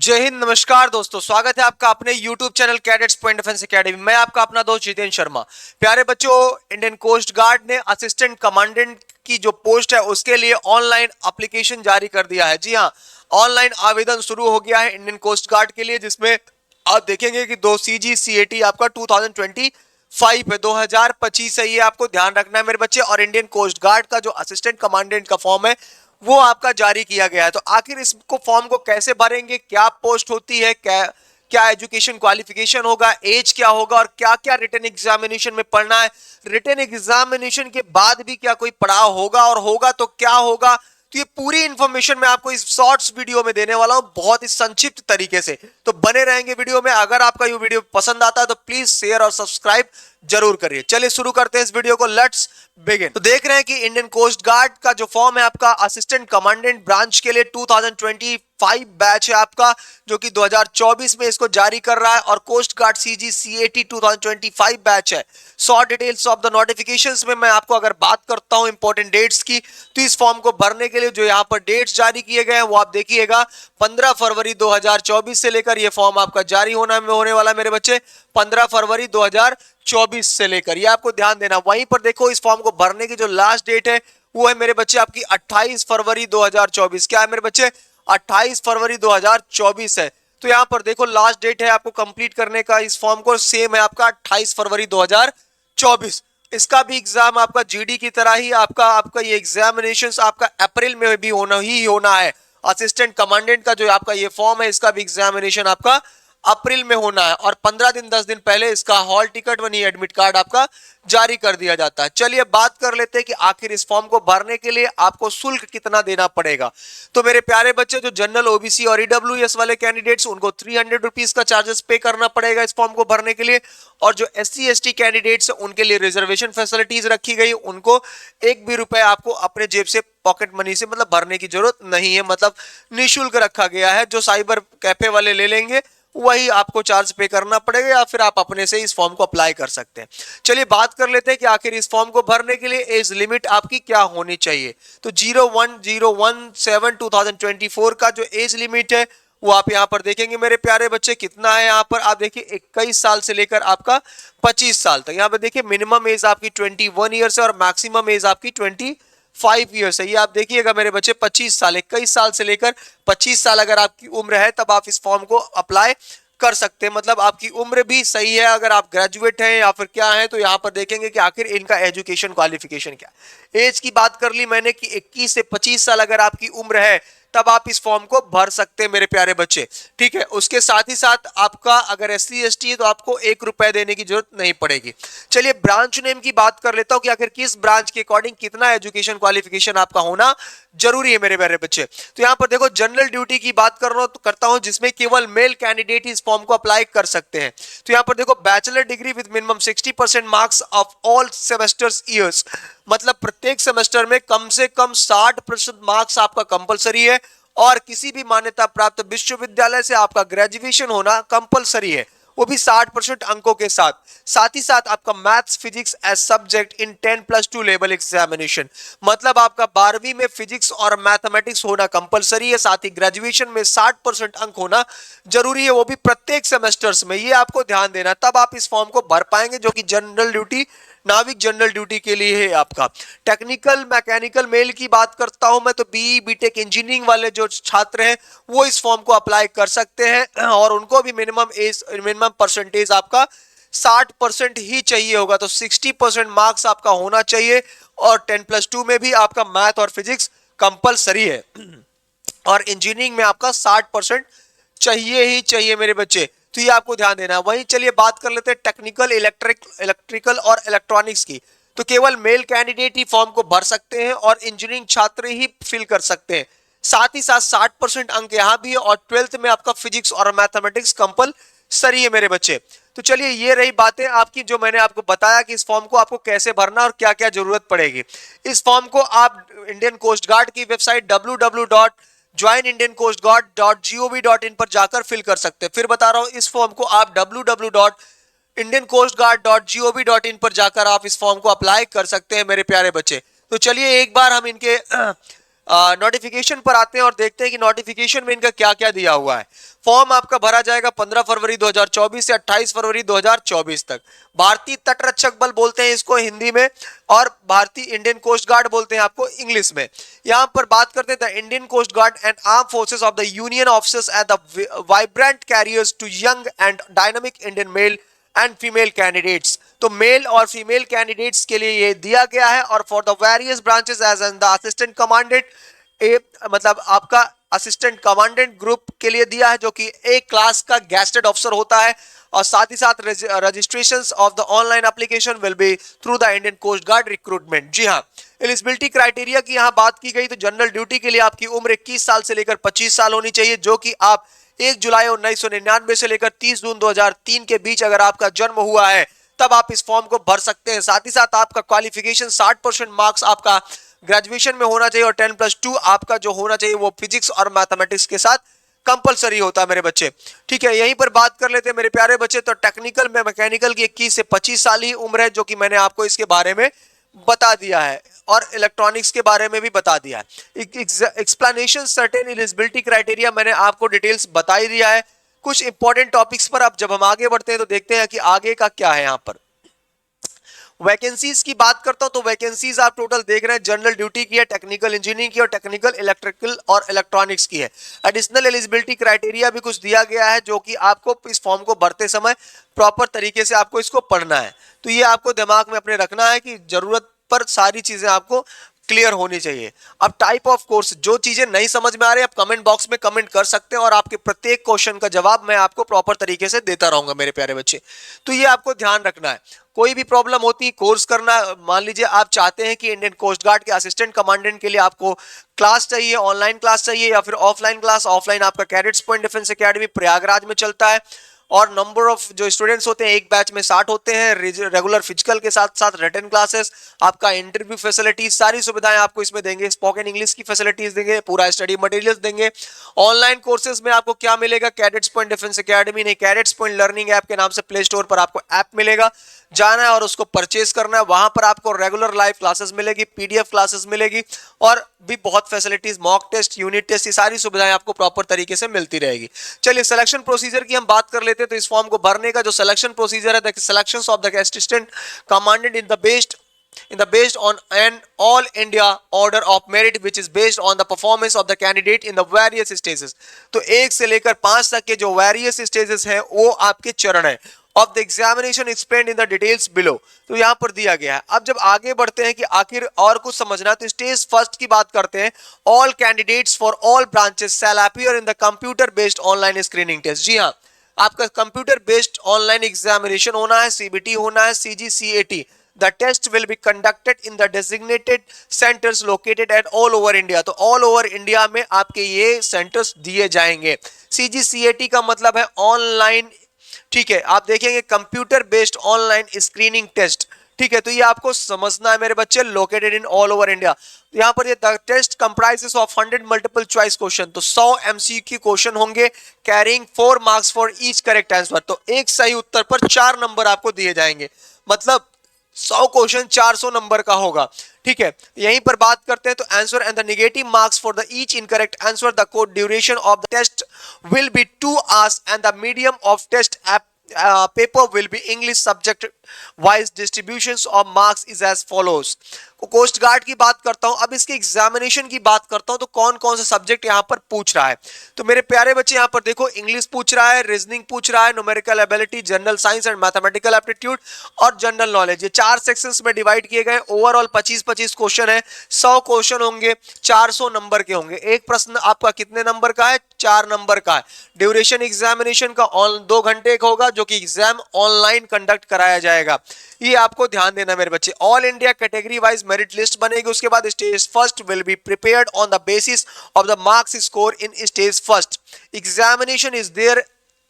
जय हिंद। नमस्कार दोस्तों, स्वागत है आपका अपने YouTube channel cadets point defence academy. मैं आपका अपना दोस्त जितेंद्र शर्मा। प्यारे बच्चों, इंडियन कोस्ट गार्ड ने असिस्टेंट कमांडेंट की जो पोस्ट है उसके लिए ऑनलाइन एप्लीकेशन जारी कर दिया है। जी हाँ, ऑनलाइन आवेदन शुरू हो गया है इंडियन कोस्ट गार्ड के लिए, जिसमें आप देखेंगे कि 2 CGCAT आपका 2025 है, 2025 है। ये आपको ध्यान रखना है मेरे बच्चे। और इंडियन कोस्ट गार्ड का जो असिस्टेंट कमांडेंट का फॉर्म है वो आपका जारी किया गया है। तो आखिर इसको फॉर्म को कैसे भरेंगे, क्या पोस्ट होती है, क्या क्या एजुकेशन क्वालिफिकेशन होगा, एज क्या होगा और क्या क्या रिटन एग्जामिनेशन में पढ़ना है, रिटन एग्जामिनेशन के बाद भी क्या कोई पड़ाव होगा और होगा तो क्या होगा, तो ये पूरी इंफॉर्मेशन मैं आपको इस शॉर्ट्स वीडियो में देने वाला हूं, बहुत ही संक्षिप्त तरीके से। तो बने रहेंगे वीडियो में। अगर आपका ये वीडियो पसंद आता है तो प्लीज शेयर और सब्सक्राइब जरूर करिए। चलिए शुरू करते हैं इस वीडियो को, लेट्स बिगिन। तो देख रहे हैं कि इंडियन कोस्ट गार्ड का जो फॉर्म है आपका असिस्टेंट कमांडेंट ब्रांच के लिए 2025 बैच है आपका, जो कि 2024 में इसको जारी कर रहा है। और कोस्ट गार्ड CGCAT 2025 बैच है। Short details of the notifications में मैं आपको अगर बात करता हूं इंपॉर्टेंट डेट्स की, तो इस फॉर्म को भरने के लिए जो यहाँ पर डेट्स जारी किए गए हैं वो आप देखिएगा। 15 फरवरी 2024 से लेकर ये फॉर्म आपका जारी होने वाला मेरे बच्चे 15 फरवरी 2024 से लेकर, ये आपको ध्यान देना। वहीं पर देखो, इस फॉर्म को भरने की जो लास्ट डेट है वो है मेरे बच्चे आपकी 28 फरवरी 2024। क्या है मेरे बच्चे? 28 फरवरी 2024 है। तो यहां पर देखो लास्ट डेट है आपको कंप्लीट करने का इस फॉर्म को, सेम है आपका 28 फरवरी 2024। इसका भी एग्जाम आपका GD की तरह ही आपका ये एग्जामिनेशन आपका अप्रैल में भी होना है। असिस्टेंट कमांडेंट का जो आपका ये फॉर्म है इसका भी एग्जामिनेशन आपका अप्रैल में होना है। और 15 दिन 10 दिन पहले इसका हॉल टिकट वनी एडमिट कार्ड आपका जारी कर दिया जाता है। चलिए बात कर लेते हैं कि आखिर इस फॉर्म को भरने के लिए आपको शुल्क कितना देना पड़ेगा। तो मेरे प्यारे बच्चे, जो जनरल OBC और EWS वाले कैंडिडेट्स उनको 300 रुपीज का चार्जेस पे करना पड़ेगा इस फॉर्म को भरने के लिए। और जो SC ST कैंडिडेट्स उनके लिए रिजर्वेशन फैसिलिटीज रखी गई, उनको एक भी रुपए आपको अपने जेब से पॉकेट मनी से मतलब भरने की जरूरत नहीं है, मतलब निःशुल्क रखा गया है। जो साइबर कैफे वाले ले लेंगे वही आपको चार्ज पे करना पड़ेगा, या फिर आप अपने से इस फॉर्म को अप्लाई कर सकते हैं। चलिए बात कर लेते हैं कि आखिर इस फॉर्म को भरने के लिए एज लिमिट आपकी क्या होनी चाहिए। तो 01/01/7/2024 का जो एज लिमिट है वो आप यहाँ पर देखेंगे मेरे प्यारे बच्चे, कितना है यहाँ पर आप देखिए 21 साल से लेकर आपका 25 साल तक। यहाँ पर देखिए मिनिमम एज आपकी 21 ईयर्स है और मैक्सिमम एज आपकी 25 ईयर्स है। ये आप देखिएगा मेरे बच्चे 25 साल, 21 साल से लेकर 25 साल अगर आपकी उम्र है तब आप इस फॉर्म को अप्लाई कर सकते हैं। मतलब आपकी उम्र भी सही है, अगर आप ग्रेजुएट हैं या फिर क्या है। तो यहाँ पर देखेंगे कि आखिर इनका एजुकेशन क्वालिफिकेशन क्या है। एज की बात कर ली मैंने कि 21 से 25 साल अगर आपकी उम्र है तब आप इस फॉर्म को भर सकते हैं मेरे प्यारे बच्चे, ठीक है। उसके साथ ही साथ आपका अगर SC ST है तो आपको 1 रुपए देने की जरूरत नहीं पड़ेगी। चलिए ब्रांच नेम की बात कर लेता हूं कि आखिर किस ब्रांच के अकॉर्डिंग कितना एजुकेशन क्वालिफिकेशन आपका होना जरूरी है मेरे प्यारे बच्चे। तो यहाँ पर देखो जनरल ड्यूटी की बात करता हूं, जिसमें केवल मेल कैंडिडेट इस फॉर्म को अप्लाई कर सकते हैं। तो यहाँ पर देखो bachelor degree with minimum 60% marks of all semesters years, मतलब प्रत्येक सेमेस्टर में कम से कम 60% मार्क्स आपका कंपलसरी है। और किसी भी मान्यता प्राप्त विश्वविद्यालय से आपका ग्रेजुएशन होना कंपलसरी है, वो भी 60% अंकों के साथ। साथ ही साथ आपका maths physics as subject in 10+2 level examination, मतलब आपका 12वीं में फिजिक्स और मैथमेटिक्स होना कंपलसरी है। साथ ही ग्रेजुएशन में 60% अंक होना जरूरी है, वो भी प्रत्येक सेमेस्टर्स में। ये आपको ध्यान देना, तब आप इस फॉर्म को भर पाएंगे, जो कि जनरल ड्यूटी नाविक जनरल ड्यूटी के लिए है आपका। टेक्निकल मैकेनिकल मेल की बात करता हूं मैं, तो BE BTech इंजीनियरिंग वाले जो छात्र हैं वो इस फॉर्म को अप्लाई कर सकते हैं। और उनको भी मिनिमम परसेंटेज आपका 60% ही चाहिए होगा। तो 60% मार्क्स आपका होना चाहिए। और 10+2 में भी आपका मैथ और फिजिक्स कंपलसरी है। और इंजीनियरिंग में आपका 60% चाहिए ही चाहिए मेरे बच्चे, तो ये आपको ध्यान देना है। वहीं चलिए बात कर लेते हैं टेक्निकल इलेक्ट्रिकल और इलेक्ट्रॉनिक्स की। तो केवल मेल कैंडिडेट ही फॉर्म को भर सकते हैं और इंजीनियरिंग छात्र ही फिल कर सकते हैं। साथ ही साथ 60% अंक यहाँ भी है। और 12th में आपका फिजिक्स और मैथमेटिक्स कंपलसरी है मेरे बच्चे। तो चलिए ये रही बातें आपकी, जो मैंने आपको बताया कि इस फॉर्म को आपको कैसे भरना और क्या क्या जरूरत पड़ेगी। इस फॉर्म को आप इंडियन कोस्ट गार्ड की वेबसाइट www.joinindiancoastguard.gov.in पर जाकर फिल कर सकते हैं। फिर बता रहा हूं, इस फॉर्म को आप www.indiancoastguard.gov.in पर जाकर आप इस फॉर्म को अप्लाई कर सकते हैं मेरे प्यारे बच्चे। तो चलिए एक बार हम इनके नोटिफिकेशन पर आते हैं और देखते हैं कि नोटिफिकेशन में इनका क्या क्या दिया हुआ है। फॉर्म आपका भरा जाएगा 15 फरवरी 2024 से 28 फरवरी 2024 तक। भारतीय तटरक्षक बल बोलते हैं इसको हिंदी में, और भारतीय इंडियन कोस्ट गार्ड बोलते हैं आपको इंग्लिश में। यहां पर बात करते हैं the Indian coast guard and arm forces of the union officers at the vibrant careers to young and dynamic Indian male and female candidates. तो मेल और फीमेल कैंडिडेट्स के लिए ये दिया गया है। और for the various branches as an the assistant commandant, मतलब आपका असिस्टेंट कमांडेंट ग्रुप के लिए दिया है, जो कि एक क्लास का गैस्टेड ऑफिसर होता है। और साथ ही साथ registrations of the online application will be through the Indian coast guard recruitment. जी हाँ, एलिजिबिलिटी क्राइटेरिया की यहाँ बात की गई तो जनरल ड्यूटी के लिए आपकी उम्र 21 साल से लेकर 25 साल होनी चाहिए, जो कि आप 1 जुलाई 1999 से लेकर 30 जून 2003 के बीच अगर आपका जन्म हुआ है तब आप इस फॉर्म को भर सकते हैं। साथ ही साथ आपका क्वालिफिकेशन 60% मार्क्स आपका ग्रेजुएशन में होना चाहिए और 10+2 आपका जो होना चाहिए वो फिजिक्स और मैथमेटिक्स के साथ कंपलसरी होता है मेरे बच्चे। ठीक है, यहीं पर बात कर लेते हैं मेरे प्यारे बच्चे। तो टेक्निकल में मैकेनिकल की 21 से 25 साल ही उम्र है, जो कि मैंने आपको इसके बारे में बता दिया है, और इलेक्ट्रॉनिक्स के बारे में भी बता दिया है। एक्सप्लेनेशन सर्टेन एलिजिबिलिटी क्राइटेरिया मैंने आपको डिटेल्स बता ही दिया है। कुछ इंपॉर्टेंट टॉपिक्स पर अब जब हम आगे बढ़ते हैं तो देखते हैं कि आगे का क्या है। यहाँ पर वैकेंसीज की बात करता हूं तो वैकेंसीज आप टोटल देख रहे हैं, जनरल ड्यूटी की है, टेक्निकल इंजीनियरिंग की और टेक्निकल इलेक्ट्रिकल और इलेक्ट्रॉनिक्स की है। एडिशनल एलिजिबिलिटी क्राइटेरिया भी कुछ दिया गया है, जो कि आपको इस फॉर्म को भरते समय प्रॉपर तरीके से आपको इसको पढ़ना है। तो ये आपको दिमाग में अपने रखना है कि जरूरत पर सारी चीजें आपको क्लियर होनी चाहिए। अब टाइप ऑफ कोर्स, जो चीजें नहीं समझ में आ रही है आप कमेंट बॉक्स में कमेंट कर सकते हैं, और आपके प्रत्येक क्वेश्चन का जवाब मैं आपको प्रॉपर तरीके से देता रहूंगा मेरे प्यारे बच्चे। तो ये आपको ध्यान रखना है। कोई भी प्रॉब्लम होती है कोर्स करना, मान लीजिए आप चाहते हैं कि इंडियन कोस्ट गार्ड के असिस्टेंट कमांडेंट के लिए आपको क्लास चाहिए, ऑनलाइन क्लास चाहिए या फिर ऑफलाइन क्लास। ऑफलाइन आपका cadets point defence academy Prayagraj में चलता है, और नंबर ऑफ जो स्टूडेंट्स होते हैं एक बैच में 60 होते हैं। रेगुलर फिजिकल के साथ साथ रिटन क्लासेस, आपका इंटरव्यू फैसिलिटीज, सारी सुविधाएं आपको इसमें देंगे। स्पोकन इंग्लिश की फैसिलिटीज देंगे, पूरा स्टडी मटेरियल्स देंगे। ऑनलाइन कोर्सेज में आपको क्या मिलेगा, कैडेट्स पॉइंट डिफेंस एकेडमी नहीं, कैडेट्स पॉइंट लर्निंग ऐप के नाम से प्ले स्टोर पर आपको ऐप मिलेगा, जाना है और उसको परचेज करना है। वहां पर आपको रेगुलर लाइव क्लासेस मिलेगी, पीडीएफ क्लासेस मिलेगी, और भी बहुत facilities, mock test, unit test, ये सारी सुविधाएं आपको प्रॉपर तरीके से मिलती रहेगी। चलिए सिलेक्शन प्रोसीजर की हम बात कर लेते हैं। तो इस फॉर्म को भरने का जो सिलेक्शन प्रोसीजर है, the selections of the assistant commandant based on an all India order of merit which is based on the performance of the candidate in the various stages। तो 1 से लेकर 5 तक के जो various stages हैं वो आपके चरण है। of the examination explained in the details below, तो यहां पर दिया गया है। अब जब आगे बढ़ते हैं कि आखिर और कुछ समझना, तो स्टेज फर्स्ट की बात करते हैं। all candidates for all branches shall appear in the computer based online screening test। जी हाँ, आपका कंप्यूटर बेस्ड ऑनलाइन एग्जामिनेशन होना है, सीबीटी होना है, सीजीसीएटी। The test will be conducted in the designated centers located at all over India। तो all over India में आपके ये centers दिए जाएंगे। CGCAT का मतलब है ऑनलाइन, ठीक है, आप देखेंगे computer based online screening test. ठीक है, तो ये आपको समझना है मेरे बच्चे, located in all over India. यहाँ पर ये test comprises of 100 multiple choice question, तो 100 एमसीक्यू क्वेश्चन होंगे, caring 4 marks for each correct answer. तो एक सही उत्तर पर 4 नंबर आपको दिए जाएंगे, मतलब 100 क्वेश्चन 400 नंबर का होगा। ठीक है, यहीं पर बात करते हैं। तो answer and the negative marks for the each incorrect answer, the code duration of the test will be 2 hours and the medium of test paper will be English subject wise distributions of marks is as follows। Coast guard की बात करता हूं, अब इसके examination की बात करता हूं। तो कौन कौन से सब्जेक्ट यहां पर पूछ रहा है, तो मेरे प्यारे बच्चे यहां पर देखो, इंग्लिश पूछ रहा है, रीजनिंग पूछ रहा है, numerical ability, general science and mathematical aptitude और जनरल नॉलेज। ये 4 सेक्शंस में डिवाइड किए गए। ओवरऑल 25-25 क्वेश्चन है, 100 क्वेश्चन होंगे, 400 नंबर के होंगे। एक प्रश्न आपका कितने नंबर का है, 4 नंबर का है। ड्यूरेशन एग्जामिनेशन का 2 घंटे का होगा, जो कि एग्जाम ऑनलाइन कंडक्ट कराया जाएगा। ये आपको ध्यान देना मेरे बच्चे। All India category wise merit list बनेगी। उसके बाद stage first will be prepared on the basis of the marks score in stage first. Examination is there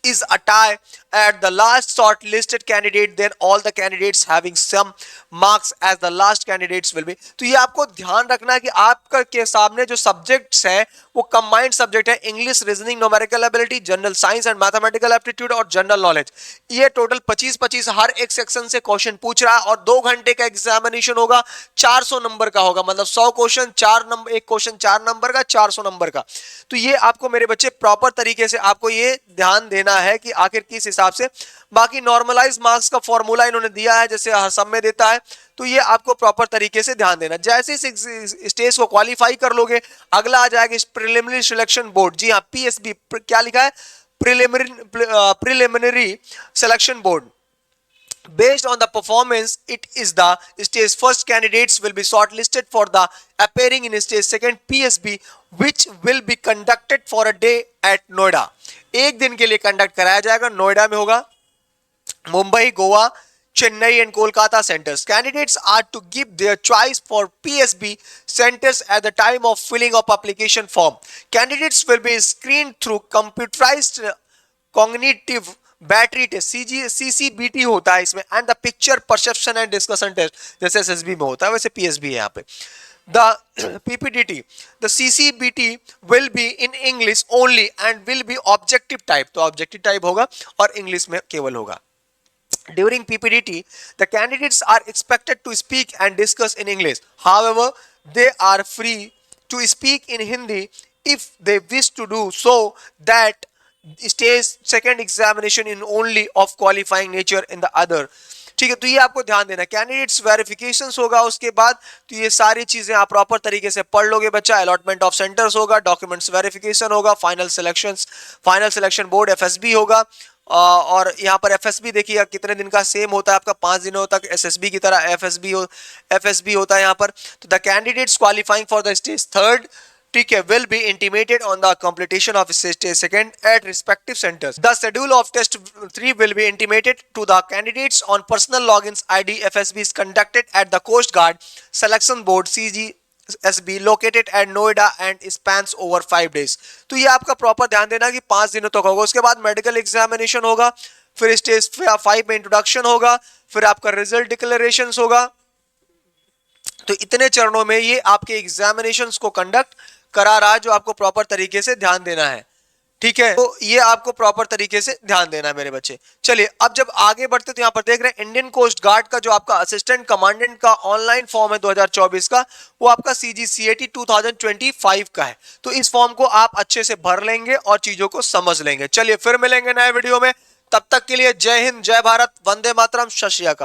is a tie at the last shortlisted candidate, then all the candidates having some marks as the last candidates will be। तो ये आपको ध्यान रखना है कि आपका के सामने जो सब्जेक्ट्स हैं वो कंबाइंड सब्जेक्ट है, English, reasoning, numerical ability, general science and mathematical aptitude और जनरल नॉलेज। ये टोटल 25-25 हर एक सेक्शन से क्वेश्चन पूछ रहा है और 2 घंटे का एग्जामिनेशन होगा, 400 नंबर का होगा, मतलब 100 क्वेश्चन 4 नंबर, एक क्वेश्चन 4 नंबर का, 400 नंबर का। तो ये आपको मेरे बच्चे प्रॉपर तरीके से आपको ये ध्यान देना है कि आखिर किस हिसाब से। बाकी नॉर्मलाइज मार्क्स का फॉर्मूला इन्होंने दिया है जैसे हर सब में देता है, तो ये आपको प्रॉपर तरीके से ध्यान देना। जैसे इस स्टेज को क्वालिफाई कर लोगे, अगला आ जाएगा प्रिलिमिनरी सिलेक्शन बोर्ड। जी हाँ, पीएसबी क्या लिखा है, preliminary selection board. Based on the performance, it is the stage first candidates will be shortlisted for the appearing in stage second PSB, which will be conducted for a day at Noida। एक दिन के लिए conduct कराया जाएगा, नोएडा में होगा। Mumbai, Goa, Chennai and Kolkata centers. Candidates are to give their choice for PSB centers at the time of filling of application form. Candidates will be screened through computerized cognitive battery test, CCBT होता है इसमें, and the picture perception and discussion test जैसे SSB में होता है वैसे PSB है यहाँ पे। The PPDT, the CCBT will be in English only and will be objective type, तो ऑब्जेक्टिव टाइप होगा और इंग्लिश में केवल होगा। During PPDT, the candidates are expected to speak and discuss in English. However, they are free to speak in Hindi if they wish to do so. That stage second examination in only of qualifying nature in the other. ठीक है, तो ये आपको ध्यान देना। Candidates verification होगा उसके बाद, तो ये सारी चीजें आप प्रॉपर तरीके से पढ़ लोगे बच्चा। अलॉटमेंट ऑफ सेंटर्स होगा, डॉक्यूमेंट्स वेरिफिकेशन होगा, फाइनल सिलेक्शन बोर्ड FSB होगा। और यहाँ पर FSB देखिएगा कितने दिन का सेम होता है आपका, 5 दिनों तक SSB की तरह FSB होता है यहाँ पर। तो the candidates qualifying for the stage third, ठीक है, will be intimated on the completion of stage second at respective centers. The schedule of test 3 will be intimated to the candidates on personal logins ID. FSB is conducted at the Coast Guard Selection Board CGSB located at Noida and spans over 5 days. तो ये आपका proper ध्यान देना कि 5 दिनों तक होगा। उसके बाद मेडिकल एग्जामिनेशन होगा, फिर स्टेज 5 में इंट्रोडक्शन होगा, फिर आपका रिजल्ट डिक्लेरेशन होगा। तो इतने चरणों में ये आपके एग्जामिनेशंस को कंडक्ट करा रहा है, जो आपको प्रॉपर तरीके से ध्यान देना है। ठीक है, तो ये आपको प्रॉपर तरीके से ध्यान देना है मेरे बच्चे। चलिए अब जब आगे बढ़ते तो यहाँ पर देख रहे हैं इंडियन कोस्ट गार्ड का जो आपका असिस्टेंट कमांडेंट का ऑनलाइन फॉर्म है 2024 का, वो आपका CGCAT 2025 का है। तो इस फॉर्म को आप अच्छे से भर लेंगे और चीजों को समझ लेंगे। चलिए फिर मिलेंगे नए वीडियो में, तब तक के लिए जय हिंद, जय भारत, वंदे मातरम, सत श्री अकाल।